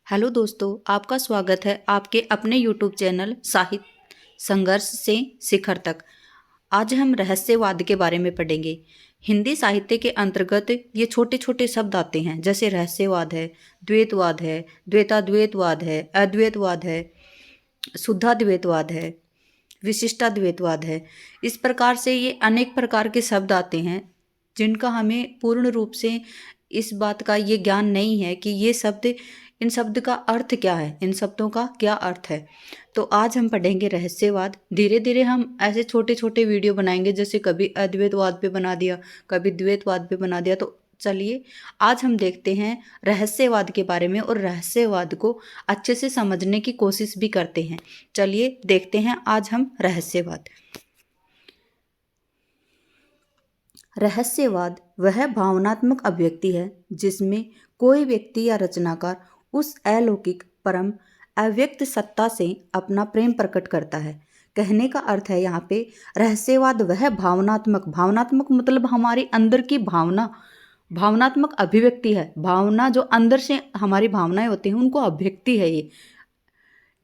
Hello दोस्तों, आपका स्वागत है आपके अपने यूट्यूब चैनल साहित्य संघर्ष से शिखर तक। आज हम रहस्यवाद के बारे में पढ़ेंगे। हिंदी साहित्य के अंतर्गत ये छोटे छोटे शब्द आते हैं, जैसे रहस्यवाद है, द्वैतवाद है, द्वैताद्वैतवाद है, अद्वैतवाद है, शुद्धाद्वैतवाद है, विशिष्टाद्वैतवाद है। इस प्रकार से ये अनेक प्रकार के शब्द आते हैं जिनका हमें पूर्ण रूप से इस बात का ये ज्ञान नहीं है कि ये शब्द, इन शब्द का अर्थ क्या है, इन शब्दों का क्या अर्थ है। तो आज हम पढ़ेंगे रहस्यवाद। धीरे धीरे हम ऐसे छोटे छोटे वीडियो बनाएंगे, जैसे कभी अद्वैतवाद पे बना दिया, कभी द्वैतवाद पे बना दिया। तो चलिए आज हम देखते हैं रहस्यवाद के बारे में और रहस्यवाद को अच्छे से समझने की कोशिश भी करते हैं। चलिए देखते हैं आज हम रहस्यवाद। रहस्यवाद वह भावनात्मक अभिव्यक्ति है जिसमें कोई व्यक्ति या रचनाकार उस अलौकिक परम अव्यक्त सत्ता से अपना प्रेम प्रकट करता है। कहने का अर्थ है यहाँ पे रहस्यवाद वह भावनात्मक, भावनात्मक मतलब हमारी अंदर की भावना, भावनात्मक अभिव्यक्ति है। भावना जो अंदर से हमारी भावनाएं होती हैं उनको अभिव्यक्ति है ये,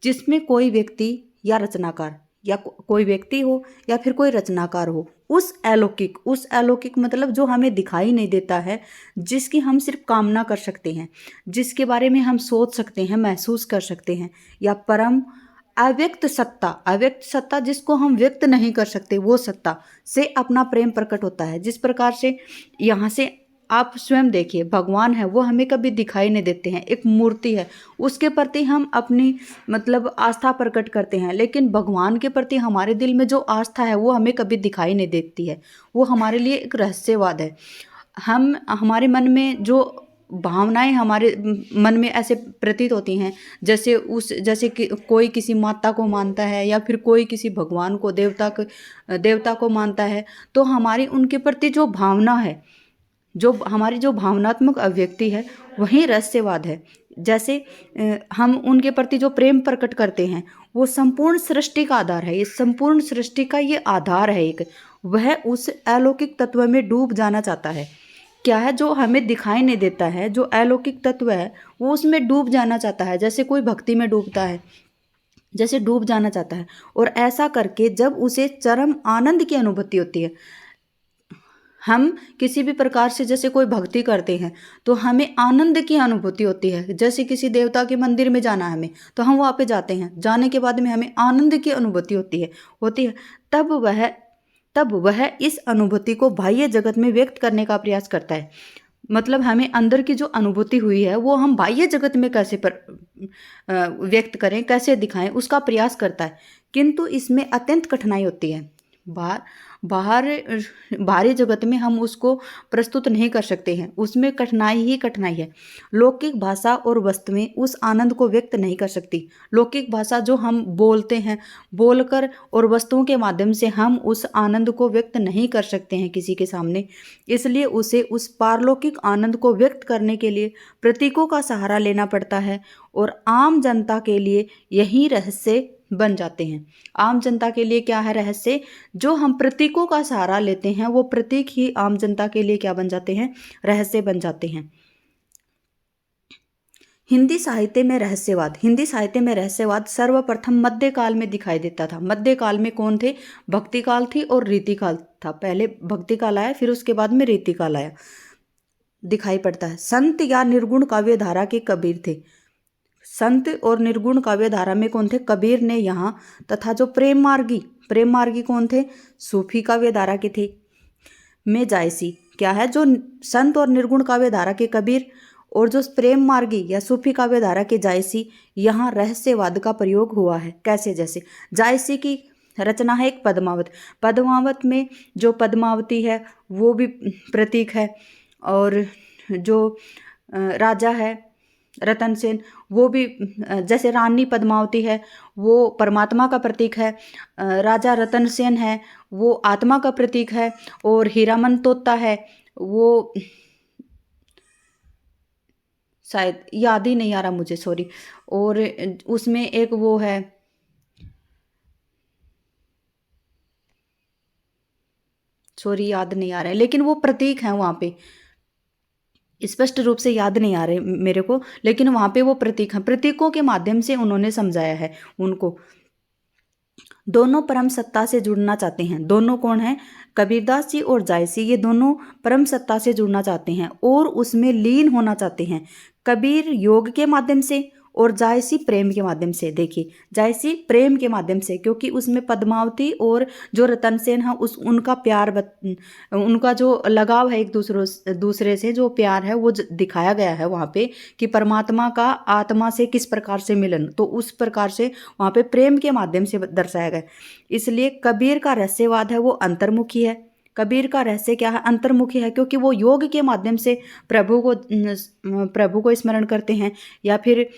जिसमें कोई व्यक्ति या रचनाकार या कोई व्यक्ति हो या फिर कोई रचनाकार हो उस अलौकिक, उस अलौकिक मतलब जो हमें दिखाई नहीं देता है, जिसकी हम सिर्फ कामना कर सकते हैं, जिसके बारे में हम सोच सकते हैं, महसूस कर सकते हैं, या परम अव्यक्त सत्ता, अव्यक्त सत्ता जिसको हम व्यक्त नहीं कर सकते, वो सत्ता से अपना प्रेम प्रकट होता है। जिस प्रकार से यहाँ से आप स्वयं देखिए, भगवान है वो हमें कभी दिखाई नहीं देते हैं, एक मूर्ति है, उसके प्रति हम अपनी मतलब आस्था प्रकट करते हैं, लेकिन भगवान के प्रति हमारे दिल में जो आस्था है वो हमें कभी दिखाई नहीं देती है। वो हमारे लिए एक रहस्यवाद है। हम हमारे मन में जो भावनाएं हमारे मन में ऐसे प्रतीत होती हैं, जैसे कि कोई किसी माता को मानता है या फिर कोई किसी भगवान को, देवता को मानता है, तो हमारी उनके प्रति जो भावना है, जो हमारी जो भावनात्मक अभिव्यक्ति है, वही रहस्यवाद है। जैसे हम उनके प्रति जो प्रेम प्रकट करते हैं वो संपूर्ण सृष्टि का आधार है, ये संपूर्ण सृष्टि का ये आधार है एक। वह उस अलौकिक तत्व में डूब जाना चाहता है। क्या है जो हमें दिखाई नहीं देता है, जो अलौकिक तत्व है वो उसमें डूब जाना चाहता है, जैसे कोई भक्ति में डूबता है, जैसे डूब जाना चाहता है। और ऐसा करके जब उसे चरम आनंद की अनुभूति होती है, हम किसी भी प्रकार से जैसे कोई भक्ति करते हैं तो हमें आनंद की अनुभूति होती है। जैसे किसी देवता के मंदिर में जाना है हमें, तो हम वहाँ पे जाते हैं, जाने के बाद में हमें आनंद की अनुभूति होती है। तब वह तब वह इस अनुभूति को बाह्य जगत में व्यक्त करने का प्रयास करता है। मतलब हमें अंदर की जो अनुभूति हुई है वो हम बाह्य जगत में कैसे व्यक्त करें, कैसे दिखाएं, उसका प्रयास करता है। किंतु इसमें अत्यंत कठिनाई होती है। बाहर बाहर बाहरी जगत में हम उसको प्रस्तुत नहीं कर सकते हैं, उसमें कठिनाई ही कठिनाई है। लौकिक भाषा और वस्तुएं उस आनंद को व्यक्त नहीं कर सकती। लौकिक भाषा जो हम बोलते हैं, बोलकर और वस्तुओं के माध्यम से हम उस आनंद को व्यक्त नहीं कर सकते हैं किसी के सामने। इसलिए उसे उस पारलौकिक आनंद को व्यक्त करने के लिए प्रतीकों का सहारा लेना पड़ता है, और आम जनता के लिए यही रहस्य बन जाते हैं। आम जनता के लिए क्या है रहस्य? जो हम प्रतीकों का सहारा लेते हैं वो प्रतीक ही आम जनता के लिए क्या बन जाते हैं? रहस्य बन जाते हैं। हिंदी साहित्य में रहस्यवाद, हिंदी साहित्य में रहस्यवाद सर्वप्रथम मध्यकाल में दिखाई देता था। मध्यकाल में कौन थे? भक्ति काल थी और रीतिकाल था। पहले भक्ति काल आया, फिर उसके बाद में रीतिकाल आया, दिखाई पड़ता है। संत या निर्गुण काव्य धारा के कबीर थे। संत और निर्गुण काव्य धारा में कौन थे? कबीर ने यहाँ। तथा जो प्रेम मार्गी कौन थे? सूफी काव्य धारा के थे में जायसी। क्या है? जो संत और निर्गुण काव्य धारा के कबीर और जो प्रेम मार्गी या सूफी काव्य धारा के जायसी, यहाँ रहस्यवाद का प्रयोग हुआ है। कैसे? जैसे जायसी की रचना है एक पद्मावत। पद्मावत में जो पद्मावती है वो भी प्रतीक है, और जो राजा है रतन सेन, वो भी जैसे रानी पद्मावती है वो परमात्मा का प्रतीक है, राजा रतन सेन है वो आत्मा का प्रतीक है, और हीरामन तोता है वो शायद याद ही नहीं आ रहा मुझे, सॉरी। और उसमें एक वो है, सॉरी याद नहीं आ रहा है, लेकिन वो प्रतीक है वहाँ पे। स्पष्ट रूप से याद नहीं आ रहे मेरे को, लेकिन वहाँ पे वो प्रतीक हैं, प्रतीकों के माध्यम से उन्होंने समझाया है उनको। दोनों परम सत्ता से जुड़ना चाहते हैं। दोनों कौन है? कबीरदास जी और जायसी, ये दोनों परम सत्ता से जुड़ना चाहते हैं और उसमें लीन होना चाहते हैं। कबीर योग के माध्यम से और जायसी प्रेम के माध्यम से। देखिए, जायसी प्रेम के माध्यम से, क्योंकि उसमें पद्मावती और जो रतन सेन है उस उनका प्यार उनका जो लगाव है एक दूसरे से, जो प्यार है वो दिखाया गया है वहाँ पे, कि परमात्मा का आत्मा से किस प्रकार से मिलन, तो उस प्रकार से वहाँ पे प्रेम के माध्यम से दर्शाया गया। इसलिए कबीर का रहस्यवाद है वो अंतर्मुखी है। कबीर का रहस्य क्या है? अंतर्मुखी है, क्योंकि वो योग के माध्यम से प्रभु को स्मरण करते हैं, या फिर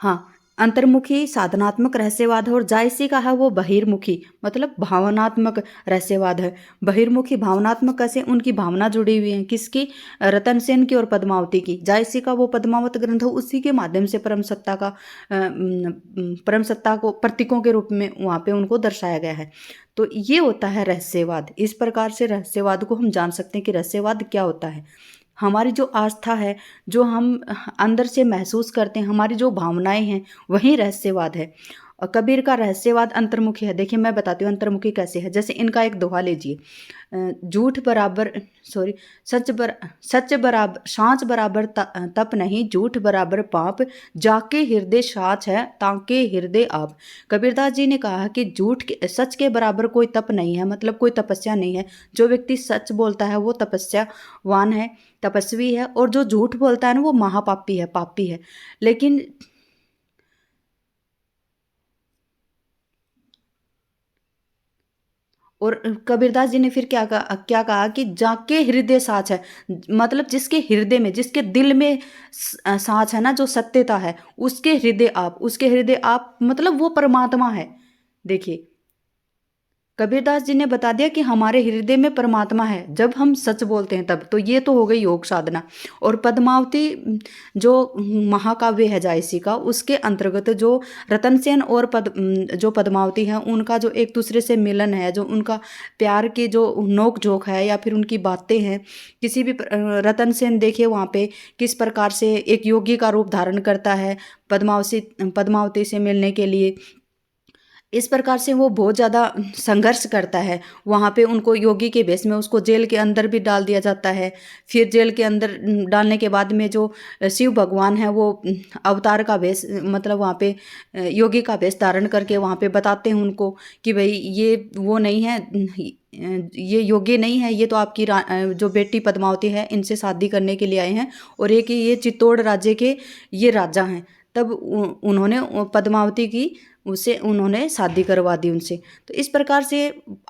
हाँ, अंतर्मुखी साधनात्मक रहस्यवाद है। और जायसी का है वो बहिर्मुखी, मतलब भावनात्मक रहस्यवाद है। बहिर्मुखी भावनात्मक कैसे? उनकी भावना जुड़ी हुई है किसकी? रतन सेन की और पद्मावती की। जायसी का वो पद्मावत ग्रंथ है, उसी के माध्यम से परम सत्ता को प्रतीकों के रूप में वहाँ पे उनको दर्शाया गया है। तो ये होता है रहस्यवाद। इस प्रकार से रहस्यवाद को हम जान सकते हैं कि रहस्यवाद क्या होता है। हमारी जो आस्था है, जो हम अंदर से महसूस करते हैं, हमारी जो भावनाएं हैं, वही रहस्यवाद है। और कबीर का रहस्यवाद अंतर्मुखी है। देखिए, मैं बताती हूँ अंतर्मुखी कैसे है। जैसे इनका एक दोहा लीजिए, झूठ बराबर सॉरी सच बराबर सांच बराबर तप नहीं, झूठ बराबर पाप, जाके हृदय साच है ताके हृदय आप। कबीरदास जी ने कहा कि सच के बराबर कोई तप नहीं है, मतलब कोई तपस्या नहीं है। जो व्यक्ति सच बोलता है वो तपस्यावान है, तपस्वी है, और जो झूठ बोलता है ना वो महापापी है, पापी है। लेकिन और कबीरदास जी ने फिर क्या कहा कि जाके हृदय साच है, मतलब जिसके हृदय में, जिसके दिल में साच है ना, जो सत्यता है, उसके हृदय आप मतलब वो परमात्मा है। देखिए, कबीरदास जी ने बता दिया कि हमारे हृदय में परमात्मा है जब हम सच बोलते हैं तब। तो ये तो हो गई योग साधना। और पद्मावती जो महाकाव्य है जायसी का, उसके अंतर्गत जो रतन सेन और जो पद्मावती हैं, उनका जो एक दूसरे से मिलन है, जो उनका प्यार की जो नोक झोंक है या फिर उनकी बातें हैं, किसी भी रतन सेन देखिए वहाँ पे किस प्रकार से एक योगी का रूप धारण करता है पद्मावती से मिलने के लिए। इस प्रकार से वो बहुत ज़्यादा संघर्ष करता है। वहाँ पे उनको योगी के भेष में उसको जेल के अंदर भी डाल दिया जाता है। फिर जेल के अंदर डालने के बाद में जो शिव भगवान है वो अवतार का भेष, मतलब वहाँ पे योगी का भेष धारण करके वहाँ पे बताते हैं उनको कि भाई ये वो नहीं है, ये योग्य नहीं है, ये तो आपकी जो बेटी पद्मावती है इनसे शादी करने के लिए आए हैं, और एक ये चित्तौड़ राज्य के ये राजा हैं। तब उन्होंने पद्मावती की उससे उन्होंने शादी करवा दी उनसे। तो इस प्रकार से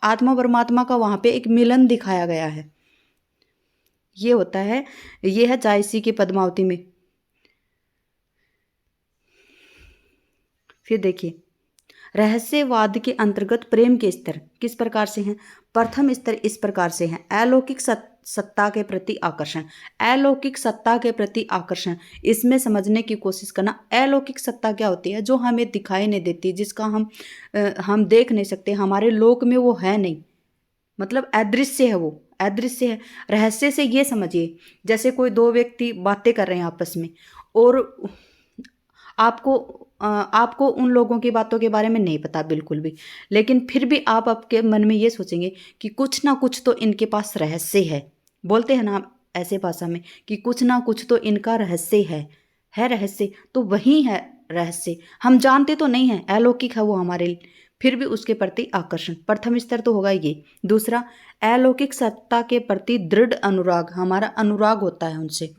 आत्मा परमात्मा का वहाँ पे एक मिलन दिखाया गया है। ये होता है, ये है जायसी की पद्मावती में। फिर देखिए, रहस्यवाद के अंतर्गत प्रेम के स्तर किस प्रकार से हैं? प्रथम स्तर इस प्रकार से हैं, अलौकिक सत्ता के प्रति आकर्षण। अलौकिक सत्ता के प्रति आकर्षण, इसमें समझने की कोशिश करना। अलौकिक सत्ता क्या होती है? जो हमें दिखाई नहीं देती, जिसका हम देख नहीं सकते, हमारे लोक में वो है नहीं, मतलब अदृश्य है, वो अदृश्य है। रहस्य से ये समझिए, जैसे कोई दो व्यक्ति बातें कर रहे हैं आपस में, और आपको उन लोगों की बातों के बारे में नहीं पता बिल्कुल भी, लेकिन फिर भी आप आपके मन में ये सोचेंगे कि कुछ ना कुछ तो इनके पास रहस्य है। बोलते हैं ना ऐसे भाषा में कि कुछ ना कुछ तो इनका रहस्य है रहस्य, तो वही है रहस्य। हम जानते तो नहीं है, अलौकिक है वो हमारे लिए, फिर भी उसके प्रति आकर्षण। प्रथम स्तर तो होगा ये। दूसरा, अलौकिक सत्ता के प्रति दृढ़ अनुराग, हमारा अनुराग होता है उनसे।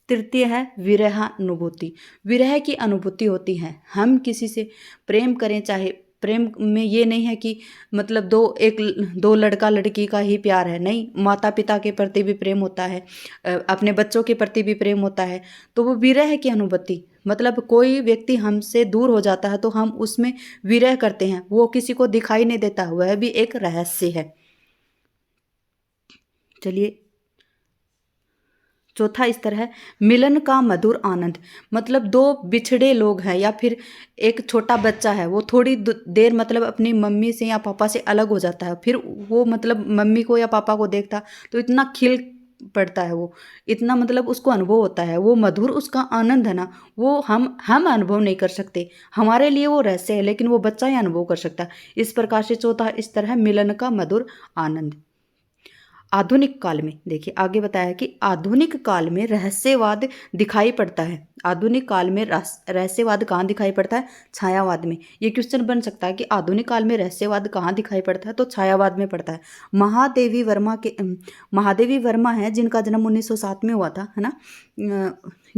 तृतीय है विरहानुभूति, विरह की अनुभूति होती है। हम किसी से प्रेम करें, चाहे प्रेम में ये नहीं है कि मतलब दो लड़का लड़की का ही प्यार है, नहीं, माता पिता के प्रति भी प्रेम होता है, अपने बच्चों के प्रति भी प्रेम होता है। तो वो विरह की अनुभूति, मतलब कोई व्यक्ति हमसे दूर हो जाता है तो हम उसमें विरह करते हैं, वो किसी को दिखाई नहीं देता, वह भी एक रहस्य है। चलिए चौथा स्तर है मिलन का मधुर आनंद। मतलब दो बिछड़े लोग हैं या फिर एक छोटा बच्चा है, वो थोड़ी देर मतलब अपनी मम्मी से या पापा से अलग हो जाता है, फिर वो मतलब मम्मी को या पापा को देखता तो इतना खिल पड़ता है, वो इतना मतलब उसको अनुभव होता है, वो मधुर उसका आनंद है ना, वो हम अनुभव नहीं कर सकते, हमारे लिए वो रहस्य है, लेकिन वो बच्चा ही अनुभव कर सकता है। इस प्रकार से चौथा स्तर है मिलन का मधुर आनंद। आधुनिक काल में देखिए आगे बताया कि आधुनिक काल में रहस्यवाद दिखाई पड़ता है। आधुनिक काल में रहस्यवाद कहाँ दिखाई पड़ता है? छायावाद में। ये क्वेश्चन बन सकता है कि आधुनिक काल में रहस्यवाद कहाँ दिखाई पड़ता है, तो छायावाद में पड़ता है। महादेवी वर्मा है जिनका जन्म 1907 में हुआ था, है ना।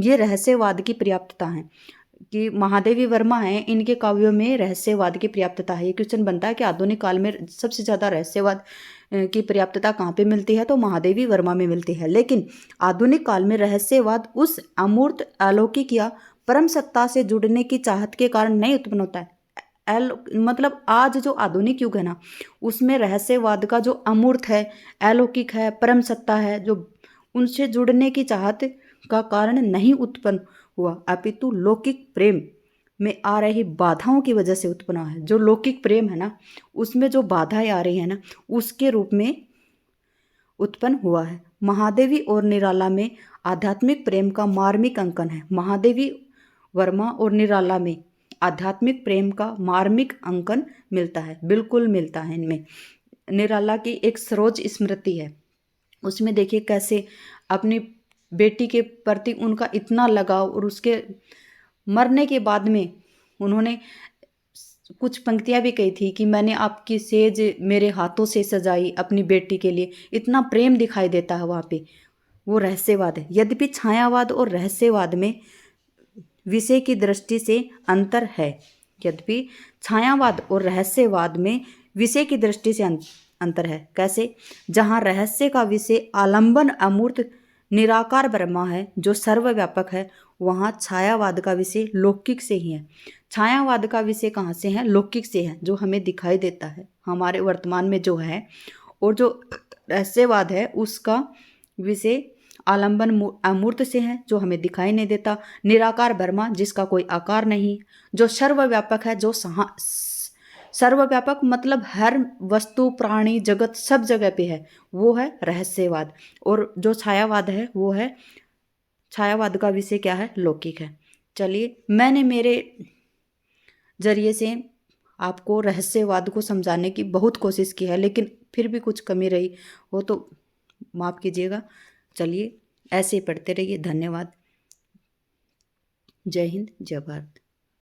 ये रहस्यवाद की पर्याप्तता है कि महादेवी वर्मा हैं, इनके काव्यों में रहस्यवाद की पर्याप्तता है। ये क्वेश्चन बनता है कि आधुनिक काल में सबसे ज़्यादा रहस्यवाद की पर्याप्तता कहाँ पे मिलती है, तो महादेवी वर्मा में मिलती है। लेकिन आधुनिक काल में रहस्यवाद उस अमूर्त अलौकिक या परम सत्ता से जुड़ने की चाहत के कारण नहीं उत्पन्न होता है। मतलब आज जो आधुनिक युग है ना, उसमें रहस्यवाद का जो अमूर्त है, अलौकिक है, परम सत्ता है, जो उनसे जुड़ने की चाहत का कारण नहीं उत्पन्न हुआ, अपितु लौकिक प्रेम में आ रही बाधाओं की वजह से उत्पन्न हुआ है। जो लौकिक प्रेम है ना, उसमें जो बाधाएं आ रही है ना, उसके रूप में उत्पन्न हुआ है। महादेवी और निराला में आध्यात्मिक प्रेम का मार्मिक अंकन है। महादेवी वर्मा और निराला में आध्यात्मिक प्रेम का मार्मिक अंकन मिलता है, बिल्कुल मिलता है इनमें। निराला की एक सरोज स्मृति है, उसमें देखिए कैसे अपनी बेटी के प्रति उनका इतना लगाव, और उसके मरने के बाद में उन्होंने कुछ पंक्तियां भी कही थी कि मैंने आपकी सेज मेरे हाथों से सजाई अपनी बेटी के लिए। इतना प्रेम दिखाई देता है वहाँ पे, वो रहस्यवाद है। यद्यपि छायावाद और रहस्यवाद में विषय की दृष्टि से अंतर है। यद्यपि छायावाद और रहस्यवाद में विषय की दृष्टि से अंतर है। कैसे? जहाँ रहस्य का विषय आलंबन अमूर्त निराकार ब्रह्मा है जो सर्वव्यापक है, वहाँ छायावाद का विषय लौकिक से ही है। छायावाद का विषय कहाँ से है? लौकिक से है, जो हमें दिखाई देता है हमारे वर्तमान में जो है। और जो रहस्यवाद है उसका विषय आलंबन अमूर्त से है, जो हमें दिखाई नहीं देता। निराकार ब्रह्मा जिसका कोई आकार नहीं, जो सर्वव्यापक है, जो सर्वव्यापक मतलब हर वस्तु प्राणी जगत सब जगह पे है, वो है रहस्यवाद। और जो छायावाद है वो है, छायावाद का विषय क्या है? लौकिक है। चलिए, मैंने मेरे जरिए से आपको रहस्यवाद को समझाने की बहुत कोशिश की है, लेकिन फिर भी कुछ कमी रही हो तो माफ़ कीजिएगा। चलिए, ऐसे ही पढ़ते रहिए। धन्यवाद। जय हिंद, जय भारत।